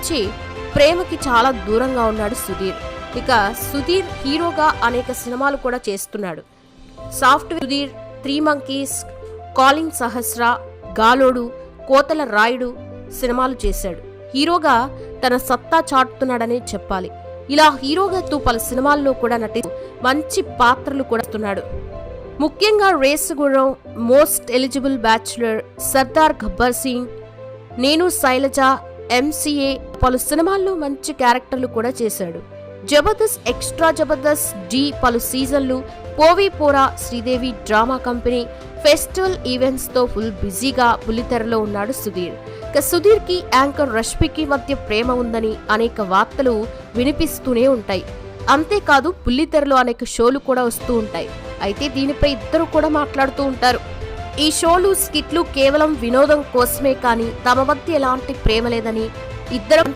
నుంచి ప్రేమకి చాలా దూరంగా ఉన్నాడు సుధీర్. ఇక సుధీర్ హీరోగా అనేక సినిమాలు కూడా చేస్తున్నాడు. Software Sudheer, three monkeys, calling Sahasra, Galodu, Kothala Rayudu సినిమాలు చేశాడు. హీరోగా తన సత్తా చాటుతున్నాడని చెప్పాలి. ఇలా హీరోగా పలు సినిమాల్లో కూడా నటిస్తూ మంచి పాత్రలు కూడా ఇస్తున్నాడు. ముఖ్యంగా Race Gurram, most eligible bachelor, Sardaar Gabbar Singh, నేను శైలజ, ఎంసీఏ పలు సినిమాల్లో మంచి క్యారెక్టర్లు కూడా చేశాడు. జబర్దస్త్, ఎక్స్ట్రా జబర్దస్త్, డి పలు సీజన్లు, పోవీ పోరా, Sridevi drama company, festival events తో ఫుల్ బిజీగా బుల్లితెరలో ఉన్నాడు సుధీర్. ఇక సుధీర్ కి యాంకర్ రష్మికి మధ్య ప్రేమ ఉందని అనేక వార్తలు వినిపిస్తూనే ఉంటాయి. అంతేకాదు బుల్లితెరలో అనేక షోలు కూడా వస్తూ ఉంటాయి. అయితే దీనిపై ఇద్దరు కూడా మాట్లాడుతూ ఉంటారు. ఈ షోలు, స్కిట్లు కేవలం వినోదం కోసమే కానీ తమ మధ్య ఎలాంటి ప్రేమ లేదని ఇద్దరు